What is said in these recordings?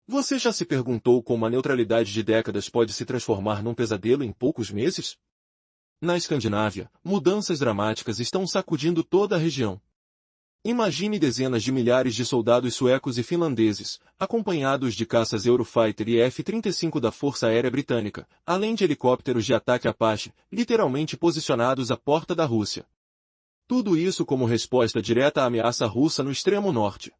Você já se perguntou como a neutralidade de décadas pode se transformar num pesadelo em poucos meses? Na Escandinávia, mudanças dramáticas estão sacudindo toda a região. Imagine dezenas de milhares de soldados suecos e finlandeses, acompanhados de caças Eurofighter e F-35 da Força Aérea Britânica, além de helicópteros de ataque Apache, literalmente posicionados à porta da Rússia. Tudo isso como resposta direta à ameaça russa no extremo norte.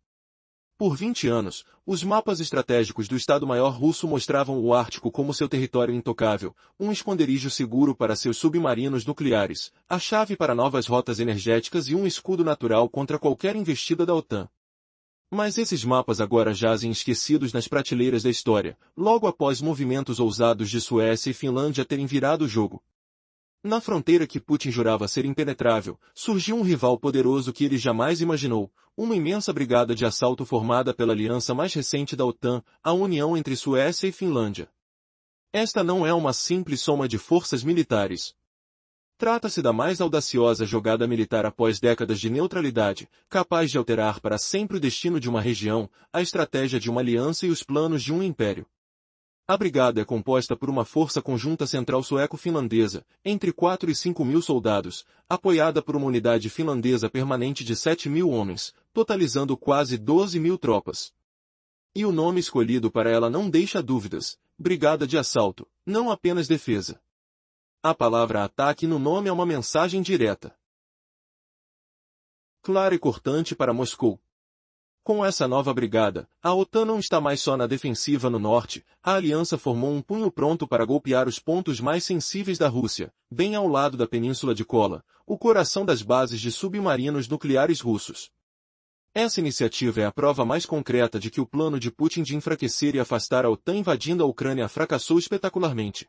Por 20 anos, os mapas estratégicos do Estado-Maior russo mostravam o Ártico como seu território intocável, um esconderijo seguro para seus submarinos nucleares, a chave para novas rotas energéticas e um escudo natural contra qualquer investida da OTAN. Mas esses mapas agora jazem esquecidos nas prateleiras da história, logo após movimentos ousados de Suécia e Finlândia terem virado o jogo. Na fronteira que Putin jurava ser impenetrável, surgiu um rival poderoso que ele jamais imaginou, uma imensa brigada de assalto formada pela aliança mais recente da OTAN, a união entre Suécia e Finlândia. Esta não é uma simples soma de forças militares. Trata-se da mais audaciosa jogada militar após décadas de neutralidade, capaz de alterar para sempre o destino de uma região, a estratégia de uma aliança e os planos de um império. A brigada é composta por uma força conjunta central sueco-finlandesa, entre 4 e 5 mil soldados, apoiada por uma unidade finlandesa permanente de 7 mil homens, totalizando quase 12 mil tropas. E o nome escolhido para ela não deixa dúvidas: Brigada de Assalto, não apenas defesa. A palavra ataque no nome é uma mensagem direta, clara e cortante para Moscou. Com essa nova brigada, a OTAN não está mais só na defensiva no norte, a aliança formou um punho pronto para golpear os pontos mais sensíveis da Rússia, bem ao lado da Península de Kola, o coração das bases de submarinos nucleares russos. Essa iniciativa é a prova mais concreta de que o plano de Putin de enfraquecer e afastar a OTAN invadindo a Ucrânia fracassou espetacularmente.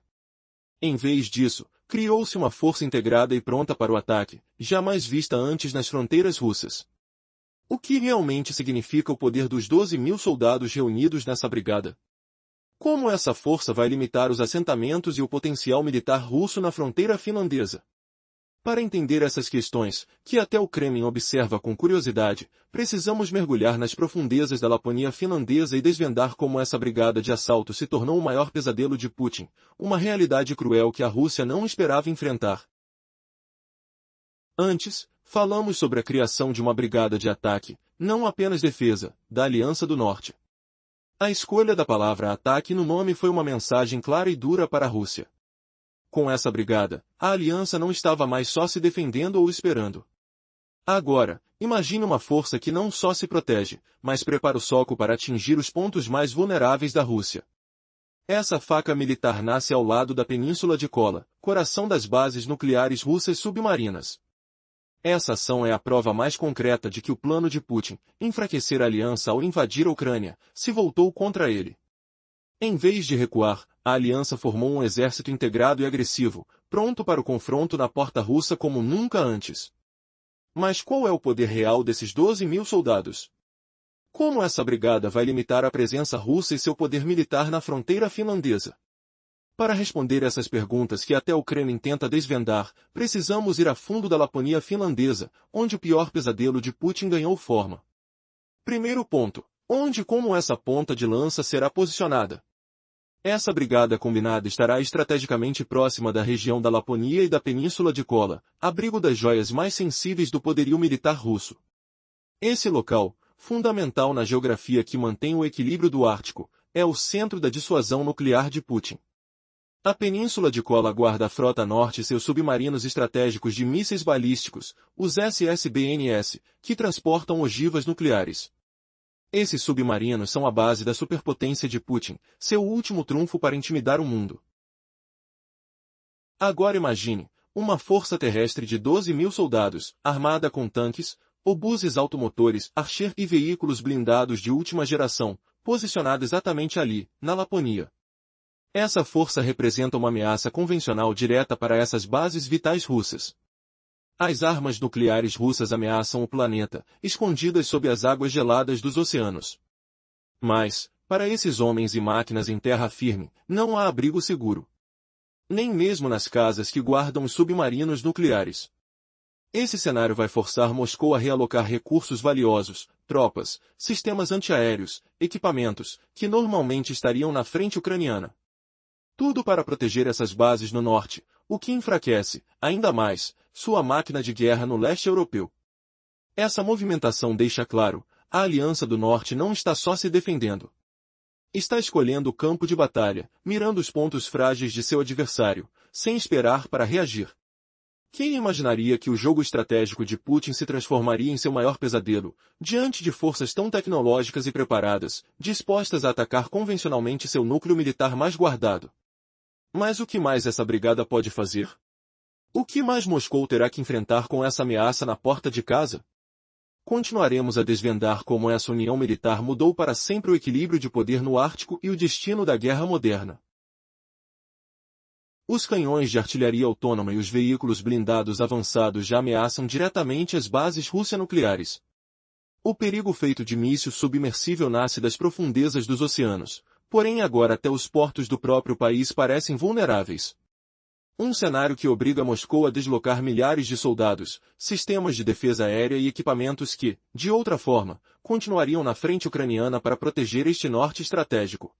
Em vez disso, criou-se uma força integrada e pronta para o ataque, jamais vista antes nas fronteiras russas. O que realmente significa o poder dos 12 mil soldados reunidos nessa brigada? Como essa força vai limitar os assentamentos e o potencial militar russo na fronteira finlandesa? Para entender essas questões, que até o Kremlin observa com curiosidade, precisamos mergulhar nas profundezas da Laponia finlandesa e desvendar como essa brigada de assalto se tornou o maior pesadelo de Putin, uma realidade cruel que a Rússia não esperava enfrentar. Antes, falamos sobre a criação de uma brigada de ataque, não apenas defesa, da Aliança do Norte. A escolha da palavra ataque no nome foi uma mensagem clara e dura para a Rússia. Com essa brigada, a aliança não estava mais só se defendendo ou esperando. Agora, imagine uma força que não só se protege, mas prepara o soco para atingir os pontos mais vulneráveis da Rússia. Essa faca militar nasce ao lado da Península de Kola, coração das bases nucleares russas submarinas. Essa ação é a prova mais concreta de que o plano de Putin, enfraquecer a aliança ao invadir a Ucrânia, se voltou contra ele. Em vez de recuar, a aliança formou um exército integrado e agressivo, pronto para o confronto na porta russa como nunca antes. Mas qual é o poder real desses 12 mil soldados? Como essa brigada vai limitar a presença russa e seu poder militar na fronteira finlandesa? Para responder essas perguntas que até o Kremlin tenta desvendar, precisamos ir a fundo da Laponia finlandesa, onde o pior pesadelo de Putin ganhou forma. Primeiro ponto: onde e como essa ponta de lança será posicionada? Essa brigada combinada estará estrategicamente próxima da região da Laponia e da Península de Kola, abrigo das joias mais sensíveis do poderio militar russo. Esse local, fundamental na geografia que mantém o equilíbrio do Ártico, é o centro da dissuasão nuclear de Putin. A Península de Kola guarda a Frota Norte e seus submarinos estratégicos de mísseis balísticos, os SSBNS, que transportam ogivas nucleares. Esses submarinos são a base da superpotência de Putin, seu último trunfo para intimidar o mundo. Agora imagine, uma força terrestre de 12 mil soldados, armada com tanques, obuses automotores, Archer e veículos blindados de última geração, posicionada exatamente ali, na Laponia. Essa força representa uma ameaça convencional direta para essas bases vitais russas. As armas nucleares russas ameaçam o planeta, escondidas sob as águas geladas dos oceanos. Mas, para esses homens e máquinas em terra firme, não há abrigo seguro. Nem mesmo nas casas que guardam os submarinos nucleares. Esse cenário vai forçar Moscou a realocar recursos valiosos, tropas, sistemas antiaéreos, equipamentos, que normalmente estariam na frente ucraniana. Tudo para proteger essas bases no norte, o que enfraquece, ainda mais, sua máquina de guerra no leste europeu. Essa movimentação deixa claro, a Aliança do Norte não está só se defendendo. Está escolhendo o campo de batalha, mirando os pontos frágeis de seu adversário, sem esperar para reagir. Quem imaginaria que o jogo estratégico de Putin se transformaria em seu maior pesadelo, diante de forças tão tecnológicas e preparadas, dispostas a atacar convencionalmente seu núcleo militar mais guardado? Mas o que mais essa brigada pode fazer? O que mais Moscou terá que enfrentar com essa ameaça na porta de casa? Continuaremos a desvendar como essa união militar mudou para sempre o equilíbrio de poder no Ártico e o destino da guerra moderna. Os canhões de artilharia autônoma e os veículos blindados avançados já ameaçam diretamente as bases russo-nucleares. O perigo feito de míssil submersível nasce das profundezas dos oceanos, porém agora até os portos do próprio país parecem vulneráveis. Um cenário que obriga Moscou a deslocar milhares de soldados, sistemas de defesa aérea e equipamentos que, de outra forma, continuariam na frente ucraniana para proteger este norte estratégico.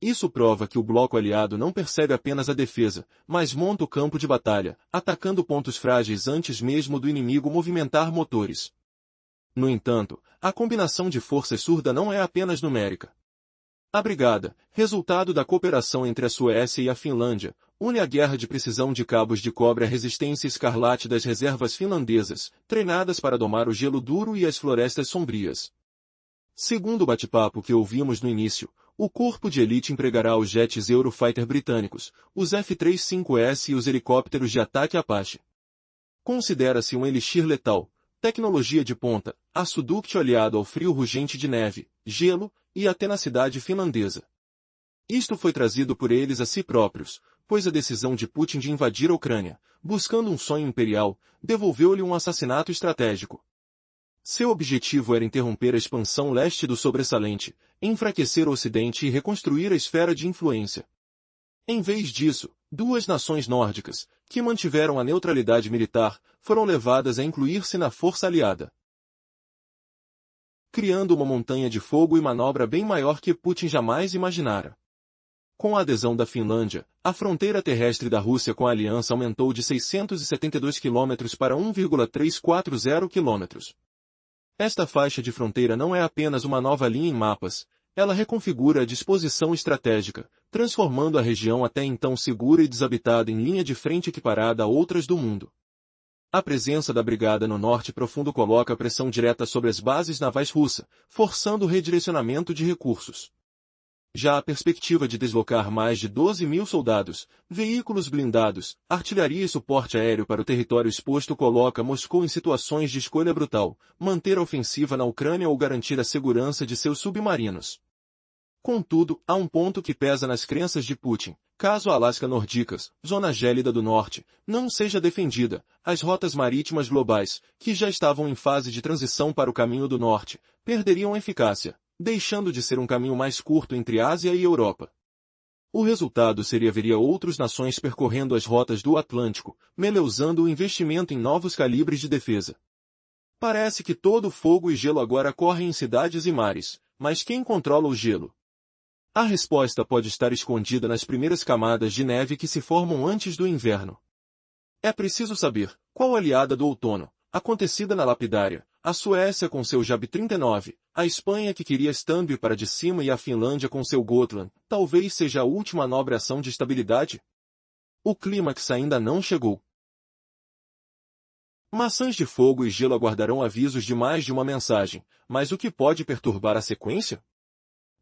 Isso prova que o bloco aliado não percebe apenas a defesa, mas monta o campo de batalha, atacando pontos frágeis antes mesmo do inimigo movimentar motores. No entanto, a combinação de forças surda não é apenas numérica. A brigada, resultado da cooperação entre a Suécia e a Finlândia, une a guerra de precisão de cabos de cobre à resistência escarlate das reservas finlandesas, treinadas para domar o gelo duro e as florestas sombrias. Segundo o bate-papo que ouvimos no início, o corpo de elite empregará os jets Eurofighter britânicos, os F-35S e os helicópteros de ataque Apache. Considera-se um elixir letal, tecnologia de ponta, aço dúctil aliado ao frio rugente de neve, gelo e a tenacidade finlandesa. Isto foi trazido por eles a si próprios, pois a decisão de Putin de invadir a Ucrânia, buscando um sonho imperial, devolveu-lhe um assassinato estratégico. Seu objetivo era interromper a expansão leste do sobressalente, enfraquecer o Ocidente e reconstruir a esfera de influência. Em vez disso, duas nações nórdicas, que mantiveram a neutralidade militar, foram levadas a incluir-se na força aliada, criando uma montanha de fogo e manobra bem maior que Putin jamais imaginara. Com a adesão da Finlândia, a fronteira terrestre da Rússia com a aliança aumentou de 672 km para 1,340 km. Esta faixa de fronteira não é apenas uma nova linha em mapas, ela reconfigura a disposição estratégica, transformando a região até então segura e desabitada em linha de frente equiparada a outras do mundo. A presença da brigada no norte profundo coloca pressão direta sobre as bases navais russas, forçando o redirecionamento de recursos. Já a perspectiva de deslocar mais de 12.000 soldados, veículos blindados, artilharia e suporte aéreo para o território exposto coloca Moscou em situações de escolha brutal, manter a ofensiva na Ucrânia ou garantir a segurança de seus submarinos. Contudo, há um ponto que pesa nas crenças de Putin. Caso a Alasca Nordicas, zona gélida do norte, não seja defendida, as rotas marítimas globais, que já estavam em fase de transição para o caminho do norte, perderiam eficácia, deixando de ser um caminho mais curto entre Ásia e Europa. O resultado seria haveria outras nações percorrendo as rotas do Atlântico, meleusando o investimento em novos calibres de defesa. Parece que todo o fogo e gelo agora correm em cidades e mares, mas quem controla o gelo? A resposta pode estar escondida nas primeiras camadas de neve que se formam antes do inverno. É preciso saber qual aliada do outono, acontecida na lapidária, a Suécia com seu JAB 39, a Espanha que queria Stanby para de cima e a Finlândia com seu Gotland, talvez seja a última nobre ação de estabilidade? O clímax ainda não chegou. Maçãs de fogo e gelo aguardarão avisos de mais de uma mensagem, mas o que pode perturbar a sequência?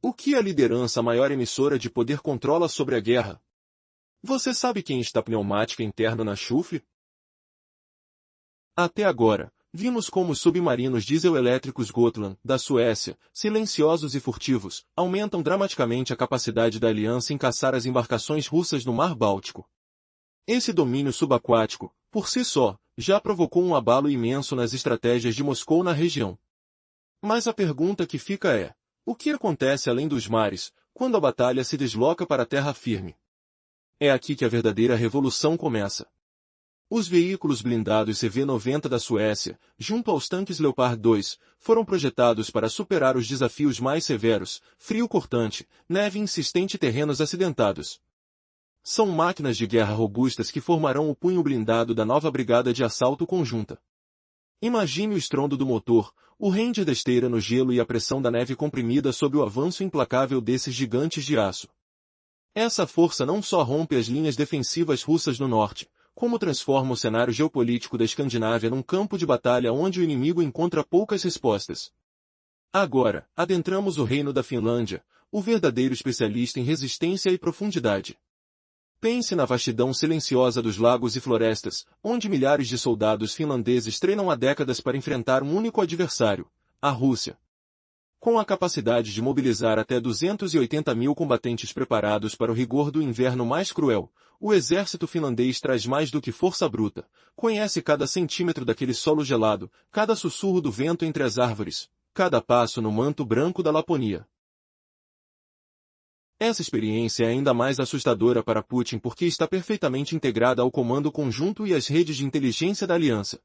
O que a liderança maior emissora de poder controla sobre a guerra? Você sabe quem está pneumática interna na chufre? Até agora, vimos como os submarinos diesel-elétricos Gotland, da Suécia, silenciosos e furtivos, aumentam dramaticamente a capacidade da aliança em caçar as embarcações russas no Mar Báltico. Esse domínio subaquático, por si só, já provocou um abalo imenso nas estratégias de Moscou na região. Mas a pergunta que fica é: o que acontece além dos mares, quando a batalha se desloca para a terra firme? É aqui que a verdadeira revolução começa. Os veículos blindados CV-90 da Suécia, junto aos tanques Leopard 2, foram projetados para superar os desafios mais severos, frio cortante, neve insistente e terrenos acidentados. São máquinas de guerra robustas que formarão o punho blindado da nova Brigada de Assalto Conjunta. Imagine o estrondo do motor, o render da esteira no gelo e a pressão da neve comprimida sob o avanço implacável desses gigantes de aço. Essa força não só rompe as linhas defensivas russas no norte, como transforma o cenário geopolítico da Escandinávia num campo de batalha onde o inimigo encontra poucas respostas. Agora, adentramos o reino da Finlândia, o verdadeiro especialista em resistência e profundidade. Pense na vastidão silenciosa dos lagos e florestas, onde milhares de soldados finlandeses treinam há décadas para enfrentar um único adversário, a Rússia. Com a capacidade de mobilizar até 280 mil combatentes preparados para o rigor do inverno mais cruel, o exército finlandês traz mais do que força bruta, conhece cada centímetro daquele solo gelado, cada sussurro do vento entre as árvores, cada passo no manto branco da Laponia. Essa experiência é ainda mais assustadora para Putin porque está perfeitamente integrada ao comando conjunto e às redes de inteligência da aliança.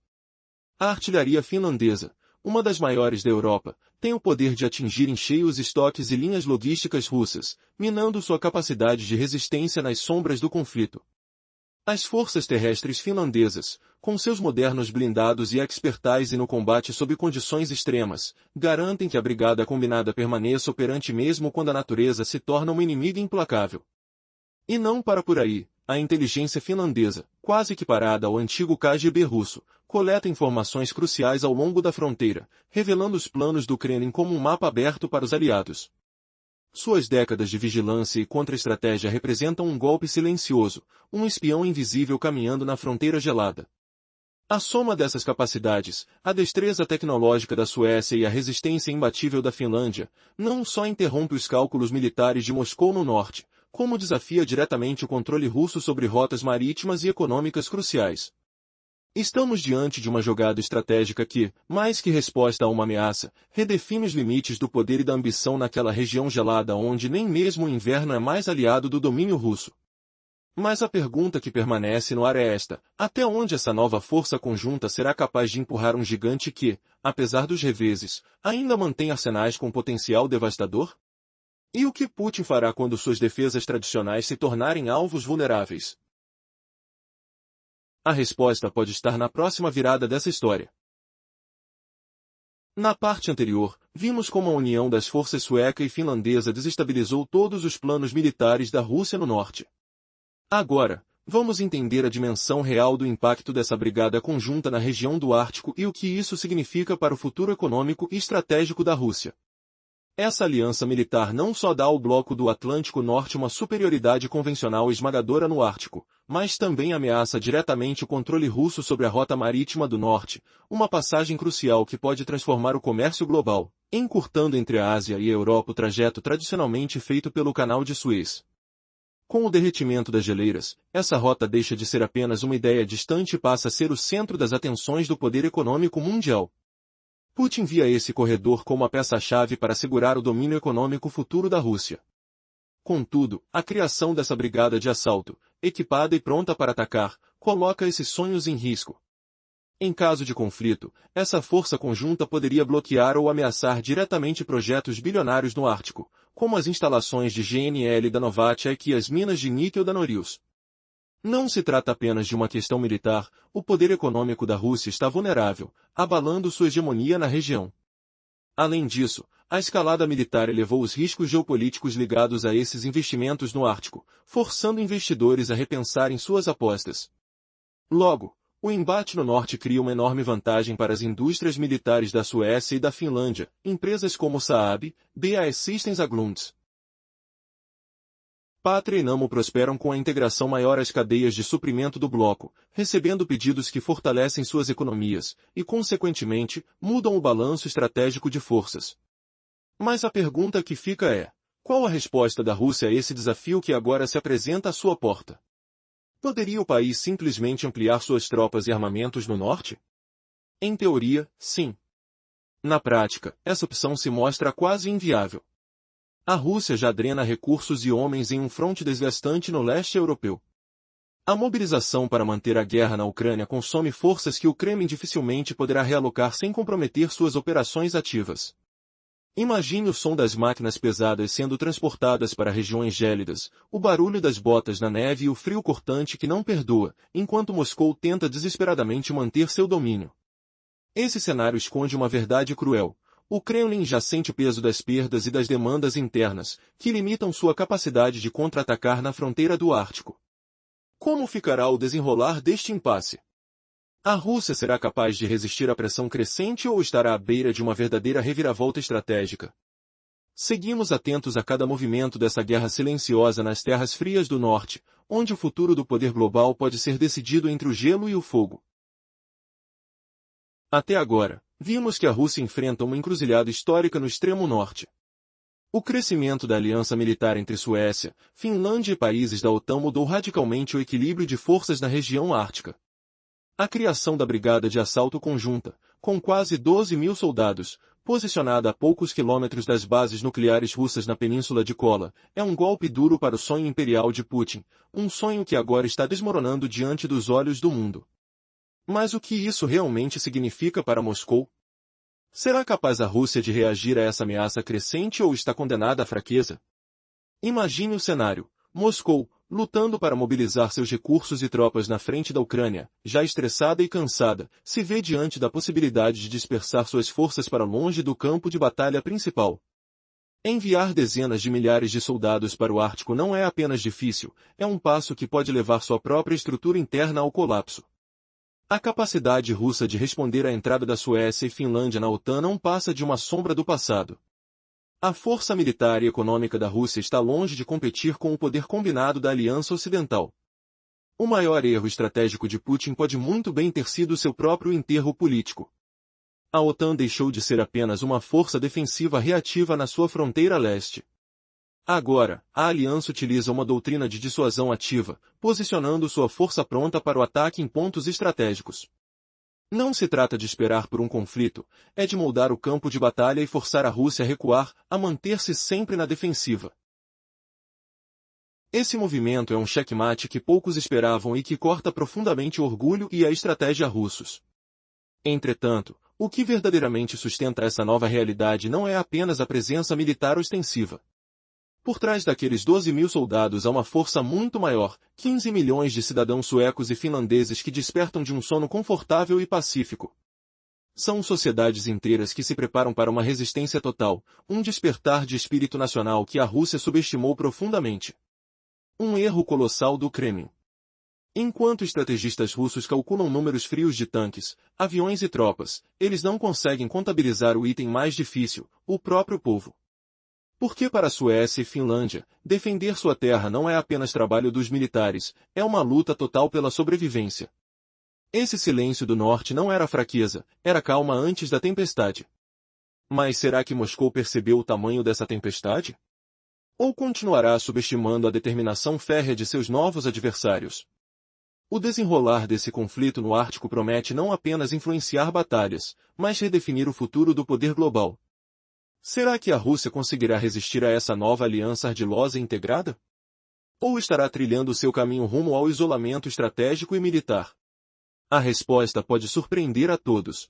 A artilharia finlandesa, uma das maiores da Europa, tem o poder de atingir em cheio os estoques e linhas logísticas russas, minando sua capacidade de resistência nas sombras do conflito. As forças terrestres finlandesas, com seus modernos blindados e expertise no combate sob condições extremas, garantem que a brigada combinada permaneça operante mesmo quando a natureza se torna uma inimiga implacável. E não para por aí, a inteligência finlandesa, quase equiparada ao antigo KGB russo, coleta informações cruciais ao longo da fronteira, revelando os planos do Kremlin como um mapa aberto para os aliados. Suas décadas de vigilância e contra-estratégia representam um golpe silencioso, um espião invisível caminhando na fronteira gelada. A soma dessas capacidades, a destreza tecnológica da Suécia e a resistência imbatível da Finlândia, não só interrompe os cálculos militares de Moscou no norte, como desafia diretamente o controle russo sobre rotas marítimas e econômicas cruciais. Estamos diante de uma jogada estratégica que, mais que resposta a uma ameaça, redefine os limites do poder e da ambição naquela região gelada onde nem mesmo o inverno é mais aliado do domínio russo. Mas a pergunta que permanece no ar é esta: até onde essa nova força conjunta será capaz de empurrar um gigante que, apesar dos reveses, ainda mantém arsenais com potencial devastador? E o que Putin fará quando suas defesas tradicionais se tornarem alvos vulneráveis? A resposta pode estar na próxima virada dessa história. Na parte anterior, vimos como a união das forças sueca e finlandesa desestabilizou todos os planos militares da Rússia no norte. Agora, vamos entender a dimensão real do impacto dessa brigada conjunta na região do Ártico e o que isso significa para o futuro econômico e estratégico da Rússia. Essa aliança militar não só dá ao bloco do Atlântico Norte uma superioridade convencional esmagadora no Ártico, mas também ameaça diretamente o controle russo sobre a rota marítima do Norte, uma passagem crucial que pode transformar o comércio global, encurtando entre a Ásia e a Europa o trajeto tradicionalmente feito pelo Canal de Suez. Com o derretimento das geleiras, essa rota deixa de ser apenas uma ideia distante e passa a ser o centro das atenções do poder econômico mundial. Putin via esse corredor como a peça-chave para assegurar o domínio econômico futuro da Rússia. Contudo, a criação dessa brigada de assalto, equipada e pronta para atacar, coloca esses sonhos em risco. Em caso de conflito, essa força conjunta poderia bloquear ou ameaçar diretamente projetos bilionários no Ártico, como as instalações de GNL da Novatek e as minas de níquel da Norilsk. Não se trata apenas de uma questão militar, o poder econômico da Rússia está vulnerável, abalando sua hegemonia na região. Além disso, a escalada militar elevou os riscos geopolíticos ligados a esses investimentos no Ártico, forçando investidores a repensarem suas apostas. Logo, o embate no norte cria uma enorme vantagem para as indústrias militares da Suécia e da Finlândia, empresas como Saab, BAE Systems Aglunds, Pátria e Namo prosperam com a integração maior às cadeias de suprimento do bloco, recebendo pedidos que fortalecem suas economias e, consequentemente, mudam o balanço estratégico de forças. Mas a pergunta que fica é: qual a resposta da Rússia a esse desafio que agora se apresenta à sua porta? Poderia o país simplesmente ampliar suas tropas e armamentos no norte? Em teoria, sim. Na prática, essa opção se mostra quase inviável. A Rússia já drena recursos e homens em um fronte desgastante no leste europeu. A mobilização para manter a guerra na Ucrânia consome forças que o Kremlin dificilmente poderá realocar sem comprometer suas operações ativas. Imagine o som das máquinas pesadas sendo transportadas para regiões gélidas, o barulho das botas na neve e o frio cortante que não perdoa, enquanto Moscou tenta desesperadamente manter seu domínio. Esse cenário esconde uma verdade cruel. O Kremlin já sente o peso das perdas e das demandas internas, que limitam sua capacidade de contra-atacar na fronteira do Ártico. Como ficará o desenrolar deste impasse? A Rússia será capaz de resistir à pressão crescente ou estará à beira de uma verdadeira reviravolta estratégica? Seguimos atentos a cada movimento dessa guerra silenciosa nas terras frias do norte, onde o futuro do poder global pode ser decidido entre o gelo e o fogo. Até agora, vimos que a Rússia enfrenta uma encruzilhada histórica no extremo norte. O crescimento da aliança militar entre Suécia, Finlândia e países da OTAN mudou radicalmente o equilíbrio de forças na região ártica. A criação da Brigada de Assalto Conjunta, com quase 12.000 soldados, posicionada a poucos quilômetros das bases nucleares russas na Península de Kola, é um golpe duro para o sonho imperial de Putin, um sonho que agora está desmoronando diante dos olhos do mundo. Mas o que isso realmente significa para Moscou? Será capaz a Rússia de reagir a essa ameaça crescente ou está condenada à fraqueza? Imagine o cenário: Moscou, lutando para mobilizar seus recursos e tropas na frente da Ucrânia, já estressada e cansada, se vê diante da possibilidade de dispersar suas forças para longe do campo de batalha principal. Enviar dezenas de milhares de soldados para o Ártico não é apenas difícil, é um passo que pode levar sua própria estrutura interna ao colapso. A capacidade russa de responder à entrada da Suécia e Finlândia na OTAN não passa de uma sombra do passado. A força militar e econômica da Rússia está longe de competir com o poder combinado da Aliança Ocidental. O maior erro estratégico de Putin pode muito bem ter sido seu próprio enterro político. A OTAN deixou de ser apenas uma força defensiva reativa na sua fronteira leste. Agora, a aliança utiliza uma doutrina de dissuasão ativa, posicionando sua força pronta para o ataque em pontos estratégicos. Não se trata de esperar por um conflito, é de moldar o campo de batalha e forçar a Rússia a recuar, a manter-se sempre na defensiva. Esse movimento é um checkmate que poucos esperavam e que corta profundamente o orgulho e a estratégia russos. Entretanto, o que verdadeiramente sustenta essa nova realidade não é apenas a presença militar ostensiva. Por trás daqueles 12.000 soldados há uma força muito maior, 15 milhões de cidadãos suecos e finlandeses que despertam de um sono confortável e pacífico. São sociedades inteiras que se preparam para uma resistência total, um despertar de espírito nacional que a Rússia subestimou profundamente. Um erro colossal do Kremlin. Enquanto estrategistas russos calculam números frios de tanques, aviões e tropas, eles não conseguem contabilizar o item mais difícil, o próprio povo. Porque para a Suécia e Finlândia, defender sua terra não é apenas trabalho dos militares, é uma luta total pela sobrevivência. Esse silêncio do norte não era fraqueza, era calma antes da tempestade. Mas será que Moscou percebeu o tamanho dessa tempestade? Ou continuará subestimando a determinação férrea de seus novos adversários? O desenrolar desse conflito no Ártico promete não apenas influenciar batalhas, mas redefinir o futuro do poder global. Será que a Rússia conseguirá resistir a essa nova aliança ardilosa e integrada? Ou estará trilhando seu caminho rumo ao isolamento estratégico e militar? A resposta pode surpreender a todos.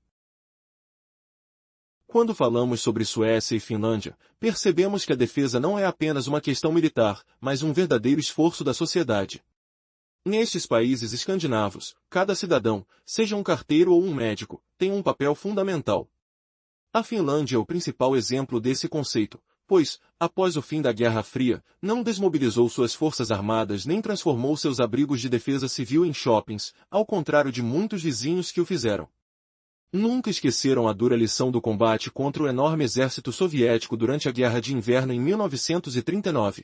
Quando falamos sobre Suécia e Finlândia, percebemos que a defesa não é apenas uma questão militar, mas um verdadeiro esforço da sociedade. Nestes países escandinavos, cada cidadão, seja um carteiro ou um médico, tem um papel fundamental. A Finlândia é o principal exemplo desse conceito, pois, após o fim da Guerra Fria, não desmobilizou suas forças armadas nem transformou seus abrigos de defesa civil em shoppings, ao contrário de muitos vizinhos que o fizeram. Nunca esqueceram a dura lição do combate contra o enorme exército soviético durante a Guerra de Inverno em 1939.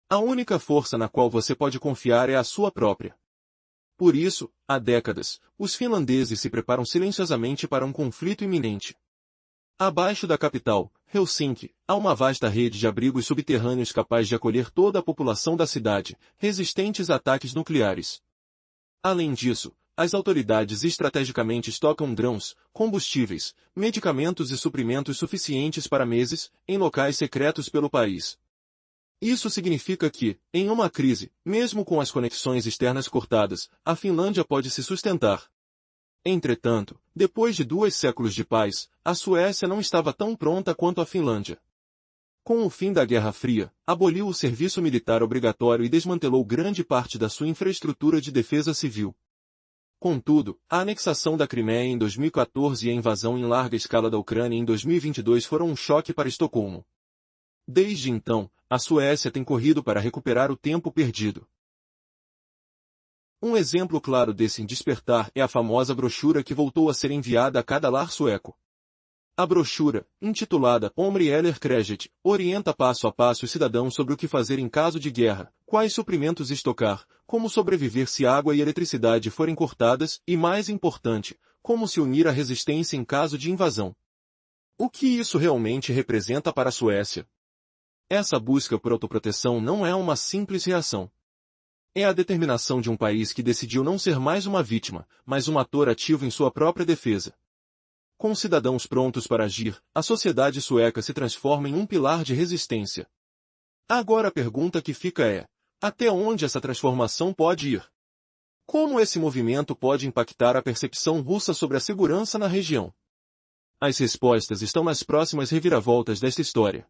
A única força na qual você pode confiar é a sua própria. Por isso, há décadas, os finlandeses se preparam silenciosamente para um conflito iminente. Abaixo da capital, Helsinki, há uma vasta rede de abrigos subterrâneos capaz de acolher toda a população da cidade, resistentes a ataques nucleares. Além disso, as autoridades estrategicamente estocam grãos, combustíveis, medicamentos e suprimentos suficientes para meses, em locais secretos pelo país. Isso significa que, em uma crise, mesmo com as conexões externas cortadas, a Finlândia pode se sustentar. Entretanto, depois de 2 séculos de paz, a Suécia não estava tão pronta quanto a Finlândia. Com o fim da Guerra Fria, aboliu o serviço militar obrigatório e desmantelou grande parte da sua infraestrutura de defesa civil. Contudo, a anexação da Crimeia em 2014 e a invasão em larga escala da Ucrânia em 2022 foram um choque para Estocolmo. Desde então, a Suécia tem corrido para recuperar o tempo perdido. Um exemplo claro desse despertar é a famosa brochura que voltou a ser enviada a cada lar sueco. A brochura, intitulada Omri eller Kriget, orienta passo a passo os cidadãos sobre o que fazer em caso de guerra, quais suprimentos estocar, como sobreviver se água e eletricidade forem cortadas e, mais importante, como se unir à resistência em caso de invasão. O que isso realmente representa para a Suécia? Essa busca por autoproteção não é uma simples reação. É a determinação de um país que decidiu não ser mais uma vítima, mas um ator ativo em sua própria defesa. Com cidadãos prontos para agir, a sociedade sueca se transforma em um pilar de resistência. Agora a pergunta que fica é: até onde essa transformação pode ir? Como esse movimento pode impactar a percepção russa sobre a segurança na região? As respostas estão nas próximas reviravoltas desta história.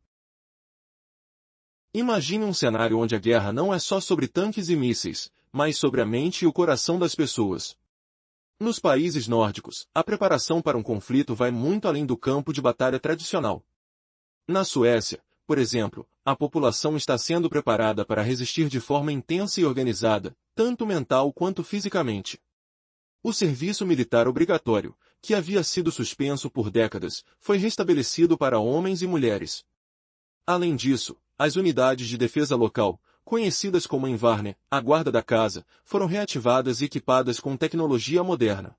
Imagine um cenário onde a guerra não é só sobre tanques e mísseis, mas sobre a mente e o coração das pessoas. Nos países nórdicos, a preparação para um conflito vai muito além do campo de batalha tradicional. Na Suécia, por exemplo, a população está sendo preparada para resistir de forma intensa e organizada, tanto mental quanto fisicamente. O serviço militar obrigatório, que havia sido suspenso por décadas, foi restabelecido para homens e mulheres. Além disso, as unidades de defesa local, conhecidas como Invarne, a guarda da casa, foram reativadas e equipadas com tecnologia moderna.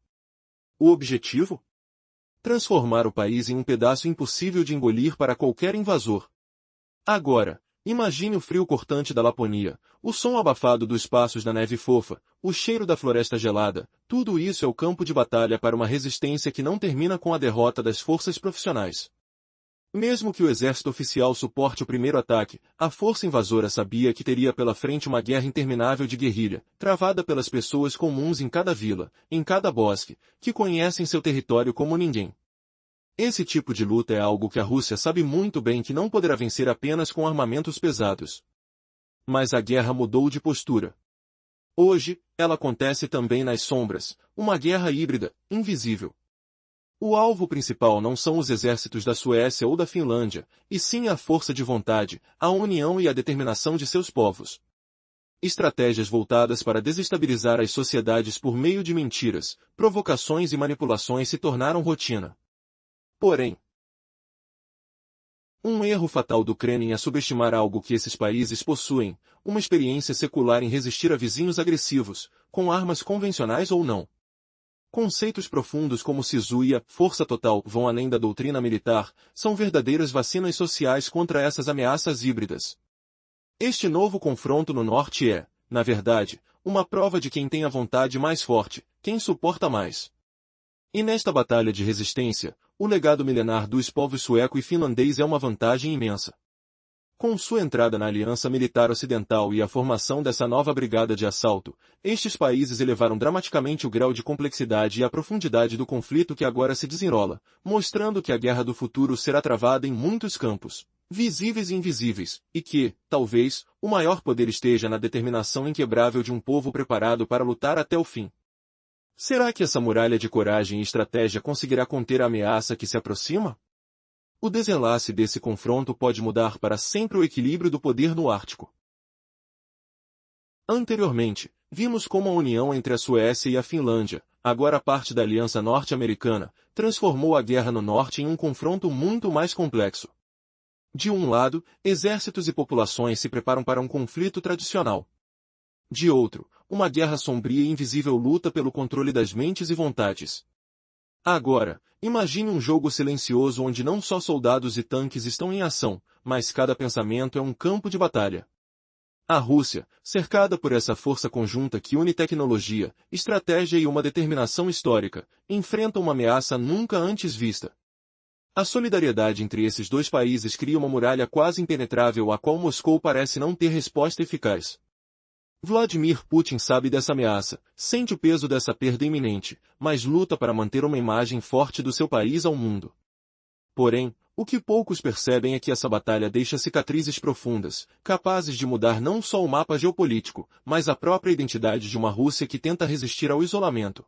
O objetivo? Transformar o país em um pedaço impossível de engolir para qualquer invasor. Agora, imagine o frio cortante da Laponia, o som abafado dos passos da neve fofa, o cheiro da floresta gelada, tudo isso é o campo de batalha para uma resistência que não termina com a derrota das forças profissionais. Mesmo que o exército oficial suporte o primeiro ataque, a força invasora sabia que teria pela frente uma guerra interminável de guerrilha, travada pelas pessoas comuns em cada vila, em cada bosque, que conhecem seu território como ninguém. Esse tipo de luta é algo que a Rússia sabe muito bem que não poderá vencer apenas com armamentos pesados. Mas a guerra mudou de postura. Hoje, ela acontece também nas sombras, uma guerra híbrida, invisível. O alvo principal não são os exércitos da Suécia ou da Finlândia, e sim a força de vontade, a união e a determinação de seus povos. Estratégias voltadas para desestabilizar as sociedades por meio de mentiras, provocações e manipulações se tornaram rotina. Porém, um erro fatal do Kremlin é subestimar algo que esses países possuem, uma experiência secular em resistir a vizinhos agressivos, com armas convencionais ou não. Conceitos profundos como Sisu e a força total vão além da doutrina militar, são verdadeiras vacinas sociais contra essas ameaças híbridas. Este novo confronto no norte é, na verdade, uma prova de quem tem a vontade mais forte, quem suporta mais. E nesta batalha de resistência, o legado milenar dos povos sueco e finlandês é uma vantagem imensa. Com sua entrada na Aliança Militar Ocidental e a formação dessa nova brigada de assalto, estes países elevaram dramaticamente o grau de complexidade e a profundidade do conflito que agora se desenrola, mostrando que a guerra do futuro será travada em muitos campos, visíveis e invisíveis, e que, talvez, o maior poder esteja na determinação inquebrável de um povo preparado para lutar até o fim. Será que essa muralha de coragem e estratégia conseguirá conter a ameaça que se aproxima? O desenlace desse confronto pode mudar para sempre o equilíbrio do poder no Ártico. Anteriormente, vimos como a união entre a Suécia e a Finlândia, agora parte da Aliança Norte-Americana, transformou a guerra no norte em um confronto muito mais complexo. De um lado, exércitos e populações se preparam para um conflito tradicional. De outro, uma guerra sombria e invisível luta pelo controle das mentes e vontades. Agora, imagine um jogo silencioso onde não só soldados e tanques estão em ação, mas cada pensamento é um campo de batalha. A Rússia, cercada por essa força conjunta que une tecnologia, estratégia e uma determinação histórica, enfrenta uma ameaça nunca antes vista. A solidariedade entre esses dois países cria uma muralha quase impenetrável a qual Moscou parece não ter resposta eficaz. Vladimir Putin sabe dessa ameaça, sente o peso dessa perda iminente, mas luta para manter uma imagem forte do seu país ao mundo. Porém, o que poucos percebem é que essa batalha deixa cicatrizes profundas, capazes de mudar não só o mapa geopolítico, mas a própria identidade de uma Rússia que tenta resistir ao isolamento.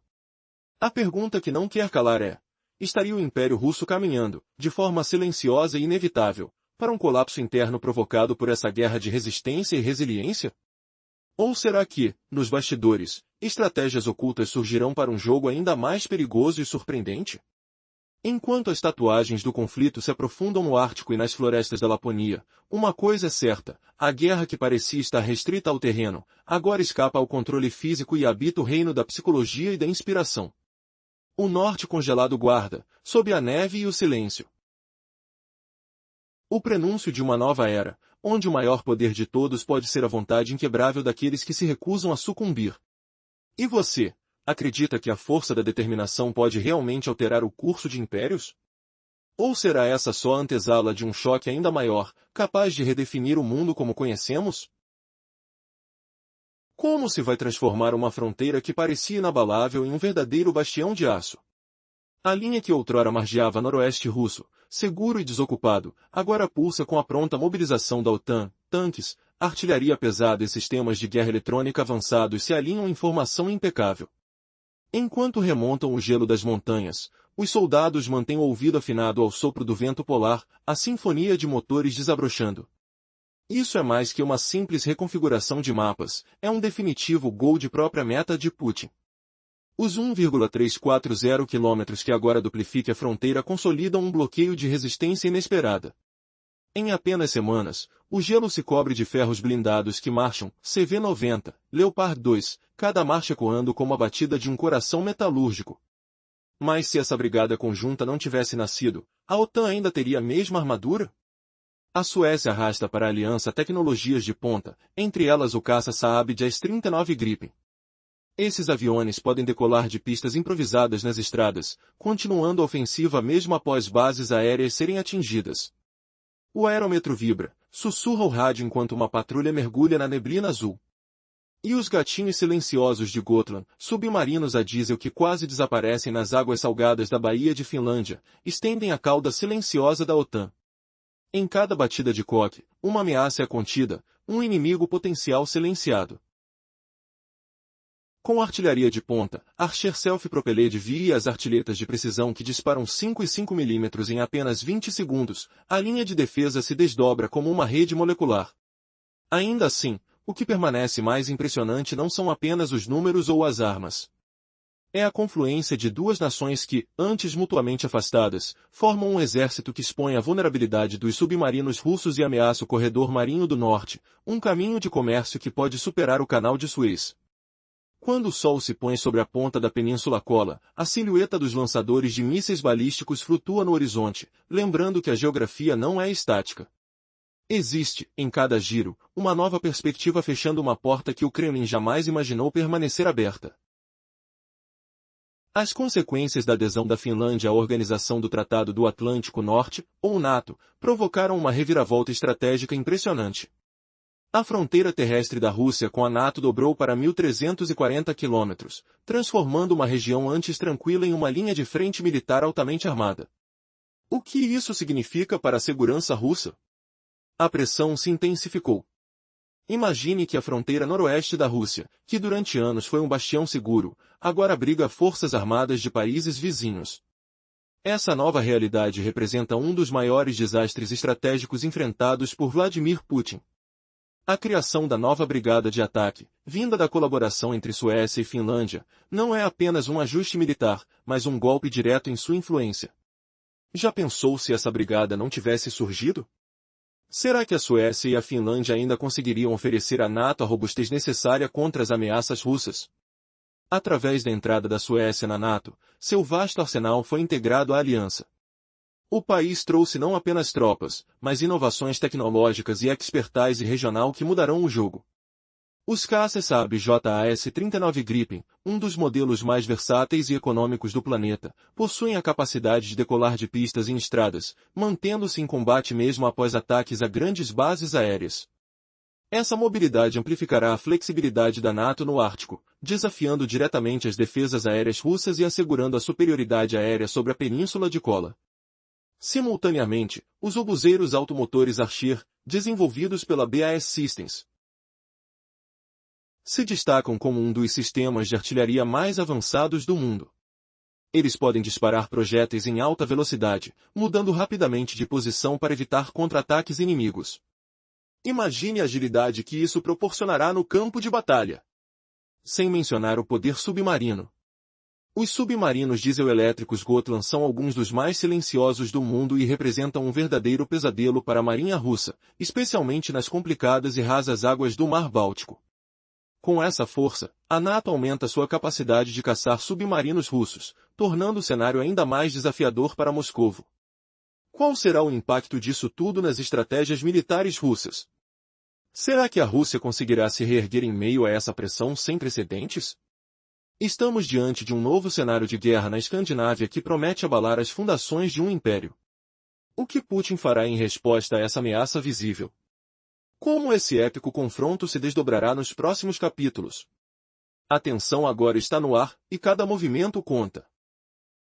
A pergunta que não quer calar é: estaria o Império Russo caminhando, de forma silenciosa e inevitável, para um colapso interno provocado por essa guerra de resistência e resiliência? Ou será que, nos bastidores, estratégias ocultas surgirão para um jogo ainda mais perigoso e surpreendente? Enquanto as tatuagens do conflito se aprofundam no Ártico e nas florestas da Laponia, uma coisa é certa: a guerra que parecia estar restrita ao terreno, agora escapa ao controle físico e habita o reino da psicologia e da inspiração. O norte congelado guarda, sob a neve e o silêncio, o prenúncio de uma nova era, onde o maior poder de todos pode ser a vontade inquebrável daqueles que se recusam a sucumbir. E você, acredita que a força da determinação pode realmente alterar o curso de impérios? Ou será essa só a antesala de um choque ainda maior, capaz de redefinir o mundo como conhecemos? Como se vai transformar uma fronteira que parecia inabalável em um verdadeiro bastião de aço? A linha que outrora margeava noroeste russo, seguro e desocupado, agora pulsa com a pronta mobilização da OTAN, tanques, artilharia pesada e sistemas de guerra eletrônica avançados se alinham em formação impecável. Enquanto remontam o gelo das montanhas, os soldados mantêm o ouvido afinado ao sopro do vento polar, a sinfonia de motores desabrochando. Isso é mais que uma simples reconfiguração de mapas, é um definitivo gol de própria meta de Putin. Os 1,340 quilômetros que agora duplifique a fronteira consolidam um bloqueio de resistência inesperada. Em apenas semanas, o gelo se cobre de ferros blindados que marcham, CV-90, Leopard 2, cada marcha ecoando como a batida de um coração metalúrgico. Mas se essa brigada conjunta não tivesse nascido, a OTAN ainda teria a mesma armadura? A Suécia arrasta para a aliança tecnologias de ponta, entre elas o caça Saab JAS-39 Gripen. Esses aviões podem decolar de pistas improvisadas nas estradas, continuando a ofensiva mesmo após bases aéreas serem atingidas. O aerômetro vibra, sussurra o rádio enquanto uma patrulha mergulha na neblina azul. E os gatinhos silenciosos de Gotland, submarinos a diesel que quase desaparecem nas águas salgadas da Baía de Finlândia, estendem a cauda silenciosa da OTAN. Em cada batida de coque, uma ameaça é contida, um inimigo potencial silenciado. Com artilharia de ponta, Archer Self-Propelled VI e as artilhetas de precisão que disparam 5,5 mm em apenas 20 segundos, a linha de defesa se desdobra como uma rede molecular. Ainda assim, o que permanece mais impressionante não são apenas os números ou as armas. É a confluência de duas nações que, antes mutuamente afastadas, formam um exército que expõe a vulnerabilidade dos submarinos russos e ameaça o corredor marinho do norte, um caminho de comércio que pode superar o canal de Suez. Quando o sol se põe sobre a ponta da Península Kola, a silhueta dos lançadores de mísseis balísticos flutua no horizonte, lembrando que a geografia não é estática. Existe, em cada giro, uma nova perspectiva fechando uma porta que o Kremlin jamais imaginou permanecer aberta. As consequências da adesão da Finlândia à Organização do Tratado do Atlântico Norte, ou NATO, provocaram uma reviravolta estratégica impressionante. A fronteira terrestre da Rússia com a NATO dobrou para 1.340 quilômetros, transformando uma região antes tranquila em uma linha de frente militar altamente armada. O que isso significa para a segurança russa? A pressão se intensificou. Imagine que a fronteira noroeste da Rússia, que durante anos foi um bastião seguro, agora abriga forças armadas de países vizinhos. Essa nova realidade representa um dos maiores desastres estratégicos enfrentados por Vladimir Putin. A criação da nova brigada de ataque, vinda da colaboração entre Suécia e Finlândia, não é apenas um ajuste militar, mas um golpe direto em sua influência. Já pensou se essa brigada não tivesse surgido? Será que a Suécia e a Finlândia ainda conseguiriam oferecer à NATO a robustez necessária contra as ameaças russas? Através da entrada da Suécia na NATO, seu vasto arsenal foi integrado à aliança. O país trouxe não apenas tropas, mas inovações tecnológicas e expertise regional que mudarão o jogo. Os caças Saab JAS-39 Gripen, um dos modelos mais versáteis e econômicos do planeta, possuem a capacidade de decolar de pistas em estradas, mantendo-se em combate mesmo após ataques a grandes bases aéreas. Essa mobilidade amplificará a flexibilidade da NATO no Ártico, desafiando diretamente as defesas aéreas russas e assegurando a superioridade aérea sobre a Península de Kola. Simultaneamente, os obuseiros automotores Archer, desenvolvidos pela BAE Systems, se destacam como um dos sistemas de artilharia mais avançados do mundo. Eles podem disparar projéteis em alta velocidade, mudando rapidamente de posição para evitar contra-ataques inimigos. Imagine a agilidade que isso proporcionará no campo de batalha. Sem mencionar o poder submarino. Os submarinos diesel-elétricos Gotland são alguns dos mais silenciosos do mundo e representam um verdadeiro pesadelo para a marinha russa, especialmente nas complicadas e rasas águas do Mar Báltico. Com essa força, a NATO aumenta sua capacidade de caçar submarinos russos, tornando o cenário ainda mais desafiador para Moscovo. Qual será o impacto disso tudo nas estratégias militares russas? Será que a Rússia conseguirá se reerguer em meio a essa pressão sem precedentes? Estamos diante de um novo cenário de guerra na Escandinávia que promete abalar as fundações de um império. O que Putin fará em resposta a essa ameaça visível? Como esse épico confronto se desdobrará nos próximos capítulos? A tensão agora está no ar, e cada movimento conta.